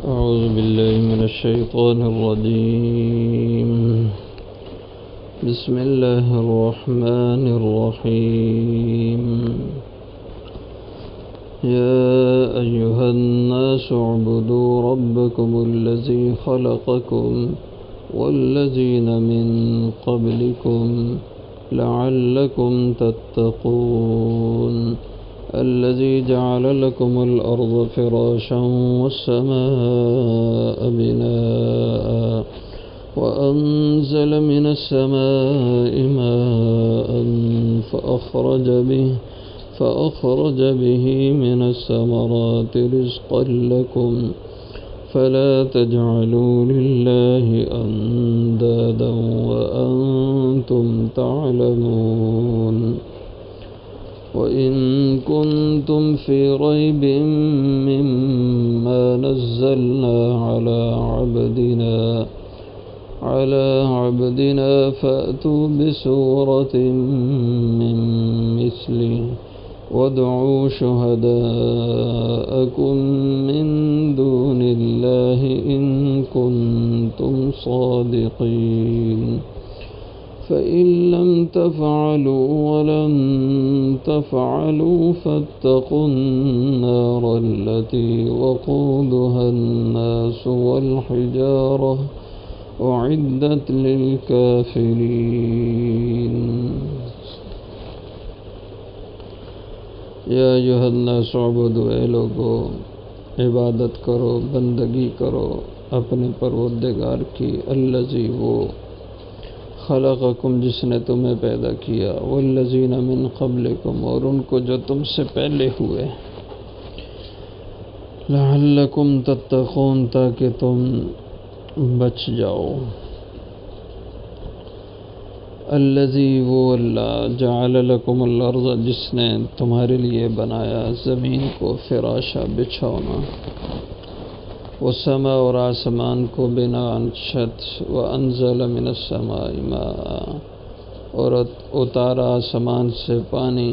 أعوذ بالله من الشيطان الرجيم. بسم الله الرحمن الرحيم. يا أيها الناس اعبدوا ربكم الذي خلقكم والذين من قبلكم لعلكم تتقون. الذي جعل لكم الأرض فراشا والسماء بناء وأنزل من السماء ماء فأخرج به من الثمرات رزقا لكم فلا تجعلوا لله أندادا وأنتم تعلمون. وإن كنتم في ريب مما نزلنا على عبدنا فأتوا بسورة من مثله وادعوا شهداءكم من دون الله إن كنتم صادقين. فإن لم تفعلوا ولن تفعلوا فاتقوا النار التي وقودها الناس والحجارة أعدت للكافرين. یا ایھا الناس اعبدوا، اے لوگو عبادت کرو، بندگی کرو اپنے پروردگار کی، الذی وہ خلقکم جس نے تمہیں پیدا کیا، والذین من قبلکم اور ان کو جو تم سے پہلے ہوئے، لعلکم تتقون تاکہ تم بچ جاؤ. الذی وہ اللہ جعل لکم الارض جس نے تمہارے لیے بنایا زمین کو، فراشا بچھونا، والسماء اور آسمان کو، بناء چھت، وانزل من السماء ماء اور اتارا آسمان سے پانی،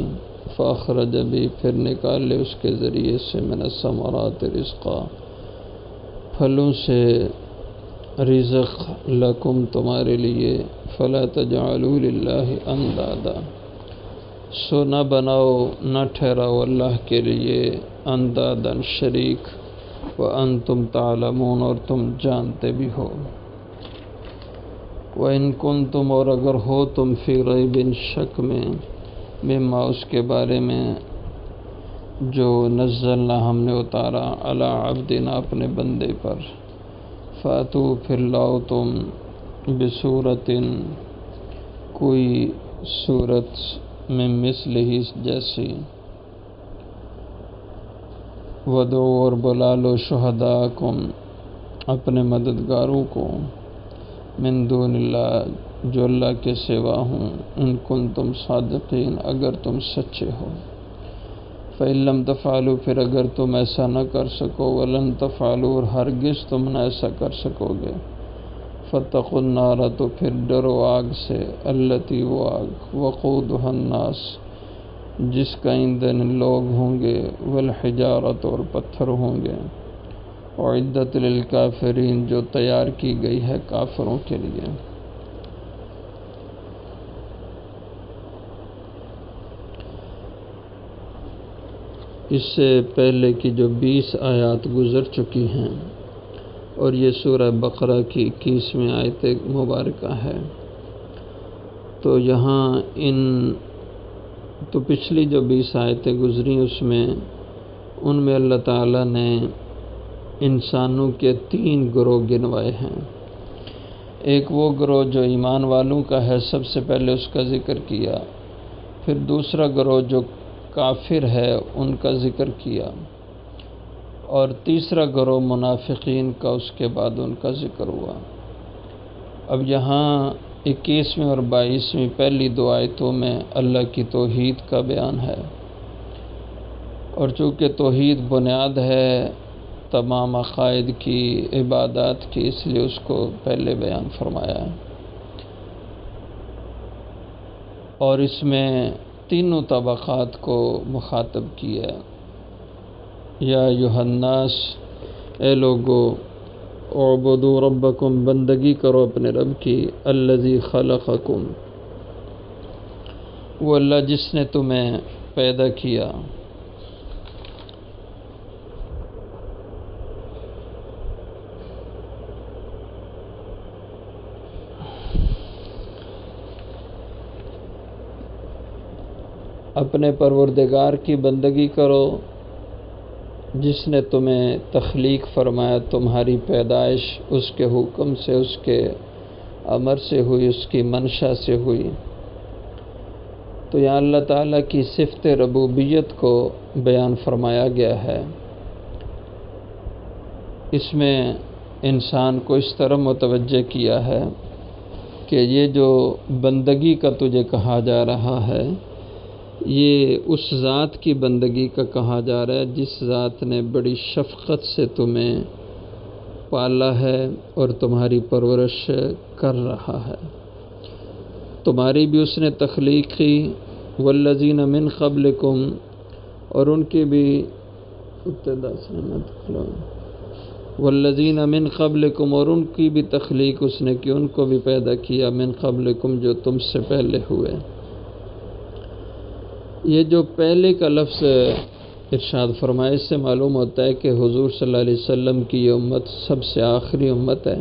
فاخرج بھی پھر نکالے اس کے ذریعے سے، من الثمرات رزقا پھلوں سے رزق، لکم تمہارے لیے، فلا تجعلوا للہ اندادا سو نہ بناؤ، نہ ٹھہراؤ اللہ کے لیے، اندادا شریک، وانتم تعلمون اور تم جانتے بھی ہو. وَإِن كُنتُمْ اور اگر ہو تم فی ریب شک میں، مما اس کے بارے میں جو نزلنا ہم نے اتارا، علی عبدنا اپنے بندے پر، فاتو پھر لاؤ تم بصورت کوئی صورت، من مثلہ جیسی، ودعو اور بلا لو شہداءکم اپنے مددگاروں کو، من دون اللہ جو اللہ کے سوا ہوں، ان کنتم صادقین اگر تم سچے ہو. فإن لم تفعلوا پھر اگر تم ایسا نہ کر سکو، ولن تفعلوا اور ہرگز تم نہ ایسا کر سکو گے، فاتقوا النار تو پھر ڈرو آگ سے، التی وہ آگ، وقودها الناس جس کا ایندھن لوگ ہوں گے، والحجارۃ اور پتھر ہوں گے، اعدت للکافرین جو تیار کی گئی ہے کافروں کے لیے. اس سے پہلے کی جو 20 آیات گزر چکی ہیں اور یہ سورہ بقرہ کی 21ویں آیت مبارکہ ہے، تو یہاں تو پچھلی جو 20 آیتیں گزری ان میں اللہ تعالیٰ نے انسانوں کے 3 گروہ گنوائے ہیں. ایک وہ گروہ جو ایمان والوں کا ہے، سب سے پہلے اس کا ذکر کیا، پھر دوسرا گروہ جو کافر ہے ان کا ذکر کیا، اور تیسرا گروہ منافقین کا، اس کے بعد ان کا ذکر ہوا. اب یہاں 21ویں اور 22ویں پہلی 2 آیتوں میں اللہ کی توحید کا بیان ہے، اور چونکہ توحید بنیاد ہے تمام عقائد کی، عبادات کی، اس لیے اس کو پہلے بیان فرمایا ہے. اور اس میں تینوں طبقات کو مخاطب کیا. یا ایھا الناس، اے لوگو اعبدوا ربکم، بندگی کرو اپنے رب کی، الذی خلقکم، وہ اللہ جس نے تمہیں پیدا کیا، اپنے پروردگار کی بندگی کرو جس نے تمہیں تخلیق فرمایا، تمہاری پیدائش اس کے حکم سے، اس کے امر سے ہوئی، اس کی منشا سے ہوئی۔ تو یہاں اللہ تعالیٰ کی صفت ربوبیت کو بیان فرمایا گیا ہے۔ اس میں انسان کو اس طرح متوجہ کیا ہے کہ یہ جو بندگی کا تجھے کہا جا رہا ہے، یہ اس ذات کی بندگی کا کہا جا رہا ہے جس ذات نے بڑی شفقت سے تمہیں پالا ہے اور تمہاری پرورش کر رہا ہے۔ تمہاری بھی اس نے تخلیق کی، والذین من قبلکم، اور ان کی بھی والذین من قبلکم، اور ان کی بھی تخلیق اس نے کی، ان کو بھی پیدا کیا، من قبلکم، جو تم سے پہلے ہوئے۔ یہ جو پہلے کا لفظ ارشاد فرمائے، اس سے معلوم ہوتا ہے کہ حضور صلی اللہ علیہ وسلم کی یہ امت سب سے آخری امت ہے،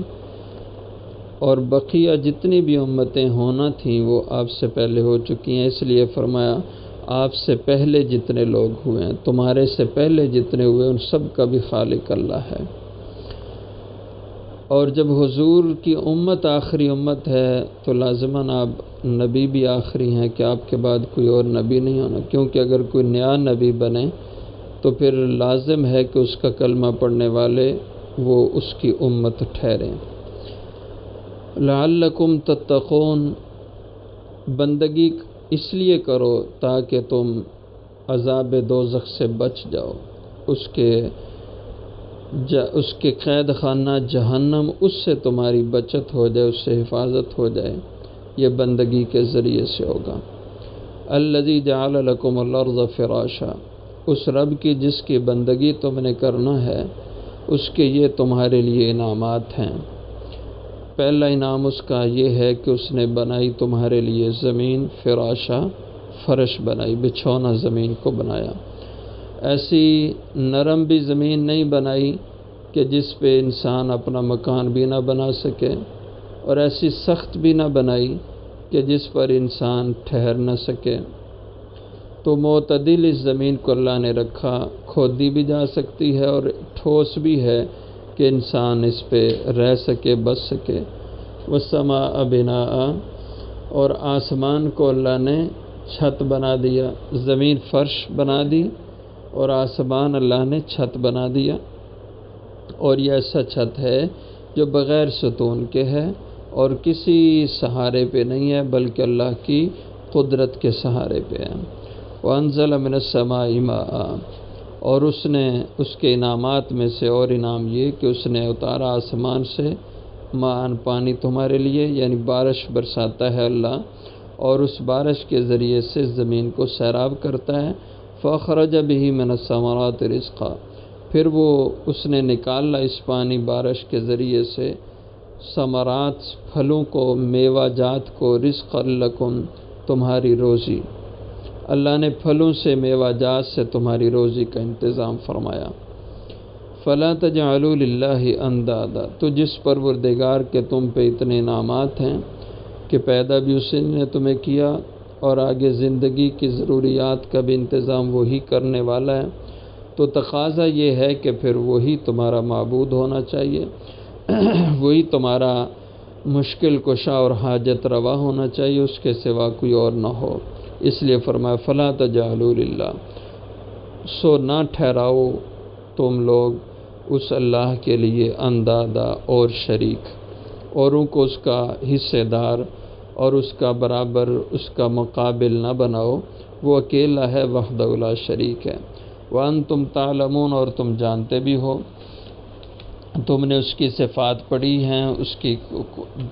اور بقیہ جتنی بھی امتیں ہونا تھیں وہ آپ سے پہلے ہو چکی ہیں۔ اس لیے فرمایا آپ سے پہلے جتنے لوگ ہوئے ہیں، تمہارے سے پہلے جتنے ہوئے، ان سب کا بھی خالق اللہ ہے۔ اور جب حضور کی امت آخری امت ہے تو لازماً آپ نبی بھی آخری ہیں کہ آپ کے بعد کوئی اور نبی نہیں ہونا، کیونکہ اگر کوئی نیا نبی بنے تو پھر لازم ہے کہ اس کا کلمہ پڑھنے والے وہ اس کی امت ٹھہریں۔ لعلکم تتقون، بندگی اس لیے کرو تاکہ تم عذاب دوزخ سے بچ جاؤ، اس کے قید خانہ جہنم، اس سے تمہاری بچت ہو جائے، اس سے حفاظت ہو جائے، یہ بندگی کے ذریعے سے ہوگا۔ الذی جعل لکم الارض فراشا، اس رب کی جس کی بندگی تم نے کرنا ہے، اس کے یہ تمہارے لیے انعامات ہیں۔ پہلا انعام اس کا یہ ہے کہ اس نے بنائی تمہارے لیے زمین، فراشا، فرش بنائی، بچھونا زمین کو بنایا۔ ایسی نرم بھی زمین نہیں بنائی کہ جس پہ انسان اپنا مکان بھی نہ بنا سکے، اور ایسی سخت بھی نہ بنائی کہ جس پر انسان ٹھہر نہ سکے۔ تو معتدل اس زمین کو اللہ نے رکھا، کھودی بھی جا سکتی ہے اور ٹھوس بھی ہے کہ انسان اس پہ رہ سکے، بچ سکے۔ والسماء بناء، اور آسمان کو اللہ نے چھت بنا دیا، زمین فرش بنا دی اور آسمان اللہ نے چھت بنا دیا، اور یہ ایسا چھت ہے جو بغیر ستون کے ہے اور کسی سہارے پہ نہیں ہے بلکہ اللہ کی قدرت کے سہارے پہ ہے۔ وَأَنزَلَ مِنَ السَّمَاءِ مَاءً، اور اس نے اس کے انعامات میں سے اور انعام یہ کہ اس نے اتارا آسمان سے ماءً، پانی تمہارے لیے، یعنی بارش برساتا ہے اللہ، اور اس بارش کے ذریعے سے زمین کو سیراب کرتا ہے۔ فَأَخْرَجَ بِهِ مِنَ الثَّمَرَاتِ رِزْقًا، پھر وہ اس نے نکالا اس پانی بارش کے ذریعے سے ثمرات، پھلوں کو، میوہ جات کو، رزقا لکم، تمہاری روزی۔ اللہ نے پھلوں سے، میوہ جات سے تمہاری روزی کا انتظام فرمایا۔ فَلَا تَجْعَلُوا لِلَّهِ أَنْدَادًا، تو جس پروردگار کے تم پہ اتنے انعامات ہیں کہ پیدا بھی اسی نے تمہیں کیا اور آگے زندگی کی ضروریات کا بھی انتظام وہی کرنے والا ہے، تو تقاضا یہ ہے کہ پھر وہی تمہارا معبود ہونا چاہیے، وہی تمہارا مشکل کشا اور حاجت روا ہونا چاہیے، اس کے سوا کوئی اور نہ ہو۔ اس لیے فرمایا فَلَا تَجْعَلُوا لِلَّهِ، سو نہ ٹھہراؤ تم لوگ اس اللہ کے لیے اندادا اور شریک، اوروں کو اس کا حصے دار اور اس کا برابر، اس کا مقابل نہ بناؤ، وہ اکیلا ہے، وحدہ لا شریک ہے۔ وَأَنْتُمْ تَعْلَمُونَ، اور تم جانتے بھی ہو، تم نے اس کی صفات پڑھی ہیں، اس کی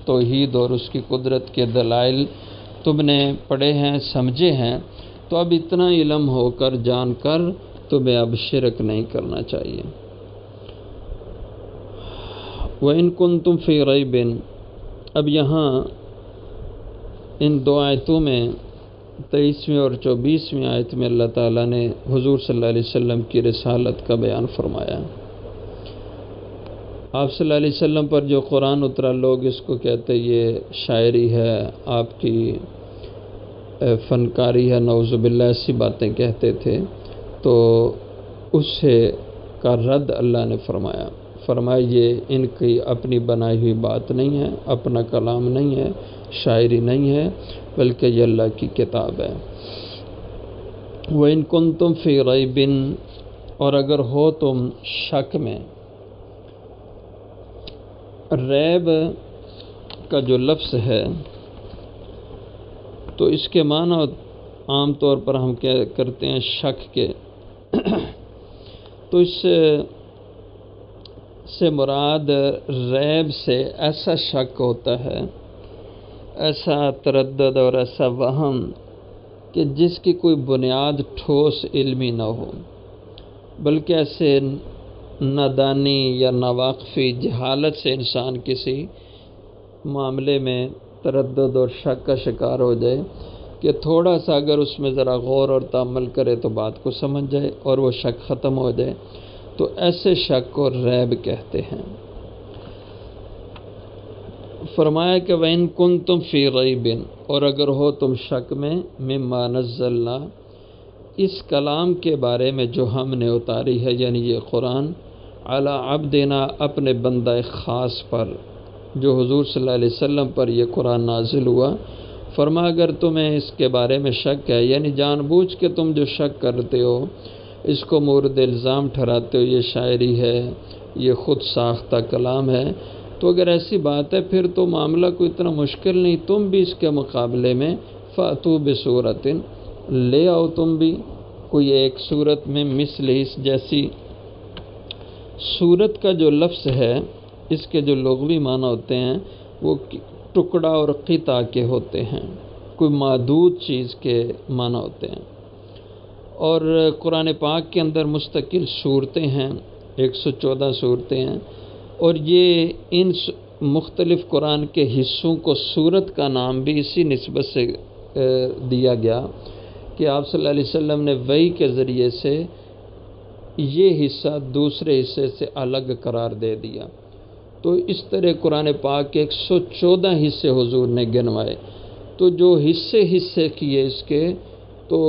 توحید اور اس کی قدرت کے دلائل تم نے پڑھے ہیں، سمجھے ہیں، تو اب اتنا علم ہو کر، جان کر، تمہیں اب شرک نہیں کرنا چاہیے۔ وَإِن كُنتُم فِي رَيْبٍ، اب یہاں ان دو آیتوں میں 23ویں اور 24ویں آیت میں اللہ تعالیٰ نے حضور صلی اللہ علیہ وسلم کی رسالت کا بیان فرمایا۔ آپ صلی اللہ علیہ وسلم پر جو قرآن اترا، لوگ اس کو کہتے یہ شاعری ہے، آپ کی فنکاری ہے، نعوذ باللہ ایسی باتیں کہتے تھے، تو اس سے کا رد اللہ نے فرمایا یہ ان کی اپنی بنائی ہوئی بات نہیں ہے، اپنا کلام نہیں ہے، شاعری نہیں ہے، بلکہ یہ اللہ کی کتاب ہے۔ وَإِن كُنتُم فِي رَيْبٍ، اور اگر ہو تم شک میں۔ ریب کا جو لفظ ہے تو اس کے معنی عام طور پر ہم کیا کرتے ہیں شک کے، تو اس سے مراد ریب سے ایسا شک ہوتا ہے، ایسا تردد اور ایسا وہم کہ جس کی کوئی بنیاد ٹھوس علمی نہ ہو، بلکہ ایسے نادانی یا ناواقفی جہالت سے انسان کسی معاملے میں تردد اور شک کا شکار ہو جائے کہ تھوڑا سا اگر اس میں ذرا غور اور تأمل کرے تو بات کو سمجھ جائے اور وہ شک ختم ہو جائے، تو ایسے شک کو ریب کہتے ہیں۔ فرمایا کہ وَإِن كُنتُم فِي رَيْبٍ، اور اگر ہو تم شک میں، مما نزلنا، اس کلام کے بارے میں جو ہم نے اتاری ہے، یعنی یہ قرآن، علی عبدنا، اپنے بندہ خاص پر، جو حضور صلی اللہ علیہ وسلم پر یہ قرآن نازل ہوا، فرما اگر تمہیں اس کے بارے میں شک ہے، یعنی جان بوجھ کے تم جو شک کرتے ہو، اس کو مورد الزام ٹھہراتے ہو یہ شاعری ہے، یہ خود ساختہ کلام ہے، تو اگر ایسی بات ہے پھر تو معاملہ کوئی اتنا مشکل نہیں، تم بھی اس کے مقابلے میں فَأْتُوا بِسُورَةٍ، لے آؤ تم بھی کوئی ایک صورت میں مثل اس جیسی۔ صورت کا جو لفظ ہے اس کے جو لغوی معنی ہوتے ہیں وہ ٹکڑا اور قطع کے ہوتے ہیں، کوئی محدود چیز کے معنی ہوتے ہیں، اور قرآن پاک کے اندر مستقل صورتیں ہیں، 114 صورتیں ہیں، اور یہ ان مختلف قرآن کے حصوں کو صورت کا نام بھی اسی نسبت سے دیا گیا کہ آپ صلی اللہ علیہ وسلم نے وحی کے ذریعے سے یہ حصہ دوسرے حصے سے الگ قرار دے دیا، تو اس طرح قرآن پاک کے 114 حصے حضور نے گنوائے، تو جو حصے کیے اس کے، تو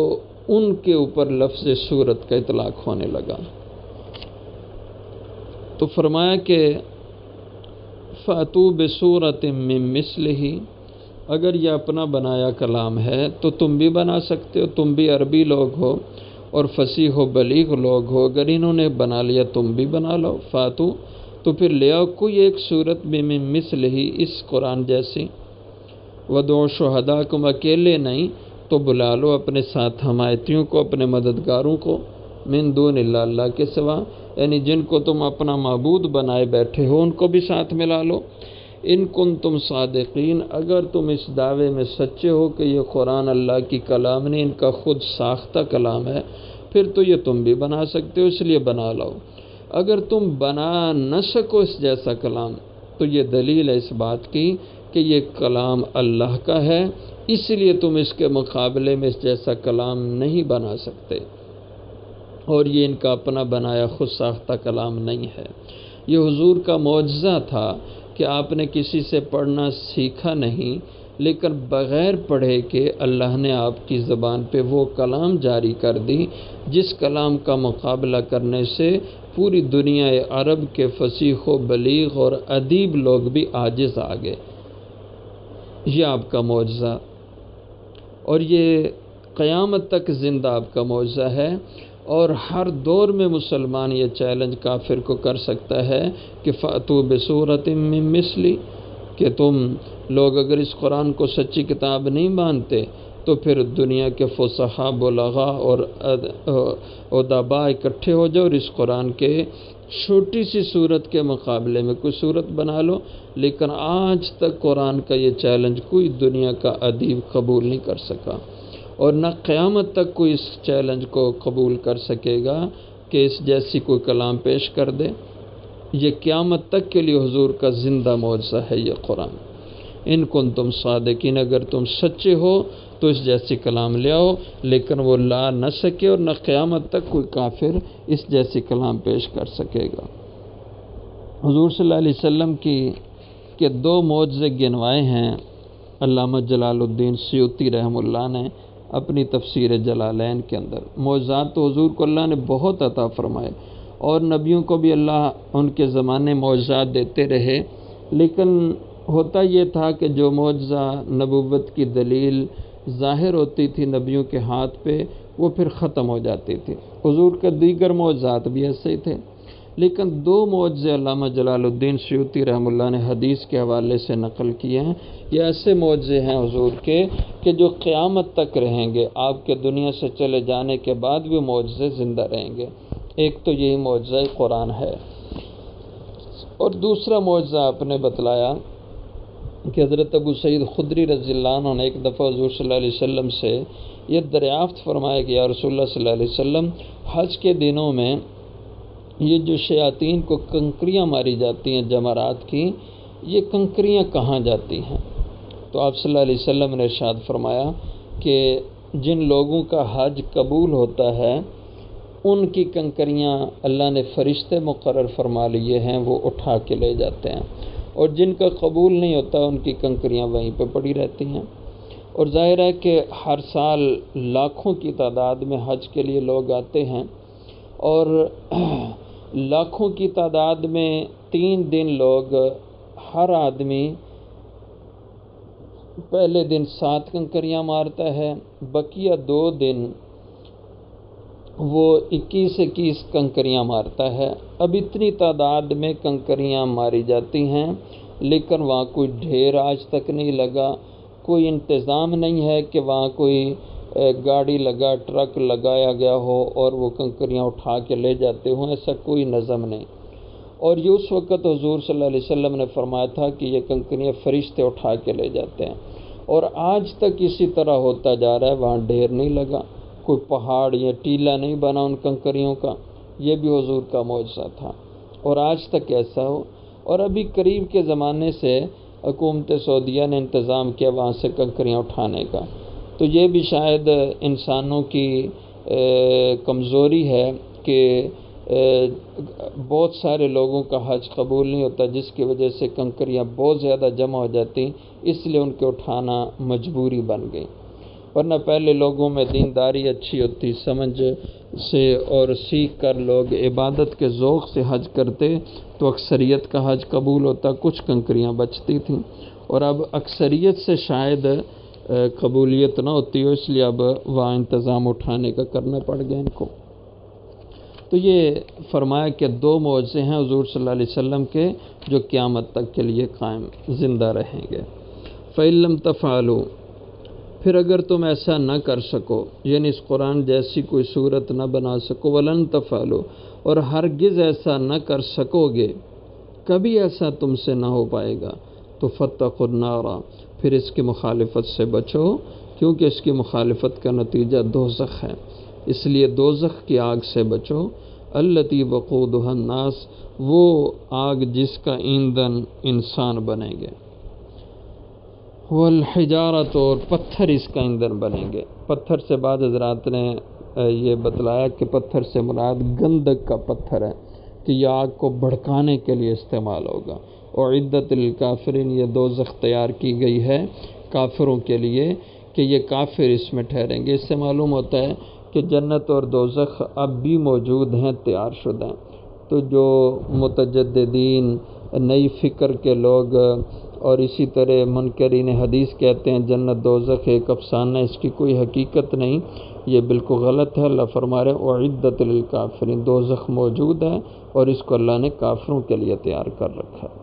ان کے اوپر لفظ صورت کا اطلاق ہونے لگا۔ تو فرمایا کہ فَأْتُوا بِسُورَةٍ مِّن مِّثْلِهِ، اگر یہ اپنا بنایا کلام ہے تو تم بھی بنا سکتے ہو، تم بھی عربی لوگ ہو اور فصیح و بلیغ لوگ ہو، اگر انہوں نے بنا لیا تم بھی بنا لو، فَأْتُوا، تو پھر لے آؤ کوئی ایک صورت میں مِّن مِّثْلِهِ، اس قرآن جیسی، وَادْعُوا شُهَدَاءَكُمْ، اکیلے نہیں تو بلا لو اپنے ساتھ حمایتیوں کو، اپنے مددگاروں کو، من دون اللہ، اللہ کے سوا، یعنی جن کو تم اپنا معبود بنائے بیٹھے ہو ان کو بھی ساتھ ملا لو، ان کنتم صادقین، اگر تم اس دعوے میں سچے ہو کہ یہ قرآن اللہ کی کلام نہیں، ان کا خود ساختہ کلام ہے، پھر تو یہ تم بھی بنا سکتے ہو، اس لیے بنا لو۔ اگر تم بنا نہ سکو اس جیسا کلام تو یہ دلیل ہے اس بات کی کہ یہ کلام اللہ کا ہے، اس لیے تم اس کے مقابلے میں اس جیسا کلام نہیں بنا سکتے، اور یہ ان کا اپنا بنایا خود ساختہ کلام نہیں ہے۔ یہ حضور کا معجزہ تھا کہ آپ نے کسی سے پڑھنا سیکھا نہیں، لیکن بغیر پڑھے کہ اللہ نے آپ کی زبان پہ وہ کلام جاری کر دی جس کلام کا مقابلہ کرنے سے پوری دنیا عرب کے فصیح و بلیغ اور ادیب لوگ بھی عاجز آ گئے۔ یہ آپ کا معجزہ، اور یہ قیامت تک زندہ آپ کا معجزہ ہے، اور ہر دور میں مسلمان یہ چیلنج کافر کو کر سکتا ہے کہ فَأْتُوا بِسُورَةٍ مِّن مِّثْلِهِ، کہ تم لوگ اگر اس قرآن کو سچی کتاب نہیں مانتے تو پھر دنیا کے فصحاء، بلغاء اور ادباء اکٹھے ہو جاؤ اور اس قرآن کے چھوٹی سی صورت کے مقابلے میں کوئی صورت بنا لو۔ لیکن آج تک قرآن کا یہ چیلنج کوئی دنیا کا ادیب قبول نہیں کر سکا، اور نہ قیامت تک کوئی اس چیلنج کو قبول کر سکے گا کہ اس جیسی کوئی کلام پیش کر دے۔ یہ قیامت تک کے لیے حضور کا زندہ معجزہ ہے یہ قرآن۔ ان کنتم صادقین، اگر تم سچے ہو تو اس جیسی کلام لے آؤ، لیکن وہ لا نہ سکے اور نہ قیامت تک کوئی کافر اس جیسی کلام پیش کر سکے گا۔ حضور صلی اللہ علیہ وسلم کے دو معجزے گنوائے ہیں علامہ جلال الدین سیوطی رحمہ اللہ نے اپنی تفسیر جلالین کے اندر۔ معجزات تو حضور کو اللہ نے بہت عطا فرمائے، اور نبیوں کو بھی اللہ ان کے زمانے معجزات دیتے رہے، لیکن ہوتا یہ تھا کہ جو معجزہ نبوت کی دلیل ظاہر ہوتی تھی نبیوں کے ہاتھ پہ، وہ پھر ختم ہو جاتی تھی۔ حضور کے دیگر معجزات بھی ایسے ہی تھے، لیکن دو معجزے علامہ جلال الدین سیوطی رحمہ اللہ نے حدیث کے حوالے سے نقل کیے ہیں۔ یہ ایسے معجزے ہیں حضور کے کہ جو قیامت تک رہیں گے، آپ کے دنیا سے چلے جانے کے بعد بھی معجزے زندہ رہیں گے۔ ایک تو یہی معجزہ قرآن ہے، اور دوسرا معجزہ آپ نے بتلایا کہ حضرت ابو سعید خدری رضی اللہ عنہ نے ایک دفعہ حضور صلی اللہ علیہ وسلم سے یہ دریافت فرمایا کہ یا رسول اللہ صلی اللہ علیہ وسلم، حج کے دنوں میں یہ جو شیاطین کو کنکریاں ماری جاتی ہیں جمرات کی، یہ کنکریاں کہاں جاتی ہیں؟ تو آپ صلی اللہ علیہ وسلم نے ارشاد فرمایا کہ جن لوگوں کا حج قبول ہوتا ہے ان کی کنکریاں اللہ نے فرشتے مقرر فرما لیے ہیں، وہ اٹھا کے لے جاتے ہیں، اور جن کا قبول نہیں ہوتا ان کی کنکریاں وہیں پہ پڑی رہتی ہیں۔ اور ظاہر ہے کہ ہر سال لاکھوں کی تعداد میں حج کے لیے لوگ آتے ہیں، اور لاکھوں کی تعداد میں 3 دن لوگ، ہر آدمی پہلے دن 7 کنکریاں مارتا ہے، بقیہ 2 دن وہ 21 کنکریاں مارتا ہے۔ اب اتنی تعداد میں کنکریاں ماری جاتی ہیں، لیکن وہاں کوئی ڈھیر آج تک نہیں لگا، کوئی انتظام نہیں ہے کہ وہاں کوئی گاڑی لگا، ٹرک لگایا گیا ہو اور وہ کنکریاں اٹھا کے لے جاتے ہوں، ایسا کوئی نظم نہیں۔ اور یہ اس وقت حضور صلی اللہ علیہ وسلم نے فرمایا تھا کہ یہ کنکریاں فرشتے اٹھا کے لے جاتے ہیں، اور آج تک اسی طرح ہوتا جا رہا ہے، وہاں ڈھیر نہیں لگا، کوئی پہاڑ یا ٹیلہ نہیں بنا ان کنکریوں کا۔ یہ بھی حضور کا معجزہ تھا، اور آج تک ایسا ہو۔ اور ابھی قریب کے زمانے سے حکومت سعودیہ نے انتظام کیا وہاں سے کنکریاں اٹھانے کا، تو یہ بھی شاید انسانوں کی کمزوری ہے کہ بہت سارے لوگوں کا حج قبول نہیں ہوتا، جس کی وجہ سے کنکریاں بہت زیادہ جمع ہو جاتی، اس لیے ان کے اٹھانا مجبوری بن گئی، ورنہ پہلے لوگوں میں دینداری اچھی ہوتی، سمجھ سے اور سیکھ کر لوگ عبادت کے ذوق سے حج کرتے تو اکثریت کا حج قبول ہوتا، کچھ کنکریاں بچتی تھیں، اور اب اکثریت سے شاید قبولیت نہ ہوتی ہو، اس لیے اب وہاں انتظام اٹھانے کا کرنا پڑ گیا ان کو۔ تو یہ فرمایا کہ 2 معجزے ہیں حضور صلی اللہ علیہ وسلم کے جو قیامت تک کے لیے قائم زندہ رہیں گے۔ فَإِن لَّمْ تَفْعَلُوا، پھر اگر تم ایسا نہ کر سکو، یعنی اس قرآن جیسی کوئی صورت نہ بنا سکو، وَلَن تَفْعَلُوا، اور ہرگز ایسا نہ کر سکو گے، کبھی ایسا تم سے نہ ہو پائے گا، تو فَاتَّقُوا النَّارَ، پھر اس کی مخالفت سے بچو، کیونکہ اس کی مخالفت کا نتیجہ دوزخ ہے، اس لیے دوزخ کی آگ سے بچو، التی وقودها الناس، وہ آگ جس کا ایندھن انسان بنیں گے، والحجارۃ، اور پتھر اس کا ایندھن بنیں گے۔ پتھر سے بعد حضرات نے یہ بتلایا کہ پتھر سے مراد گندک کا پتھر ہے کہ یہ آگ کو بھڑکانے کے لیے استعمال ہوگا، اور عدت للکافرین، یہ دوزخ تیار کی گئی ہے کافروں کے لیے کہ یہ کافر اس میں ٹھہریں گے۔ اس سے معلوم ہوتا ہے کہ جنت اور دوزخ اب بھی موجود ہیں، تیار شدہ ہیں۔ تو جو متجددین، نئی فکر کے لوگ، اور اسی طرح منکرین حدیث کہتے ہیں جنت دوزخ ایک افسانہ، اس کی کوئی حقیقت نہیں، یہ بالکل غلط ہے۔ اللہ فرما رہے اعدت للکافرین، دوزخ موجود ہے اور اس کو اللہ نے کافروں کے لیے تیار کر رکھا ہے۔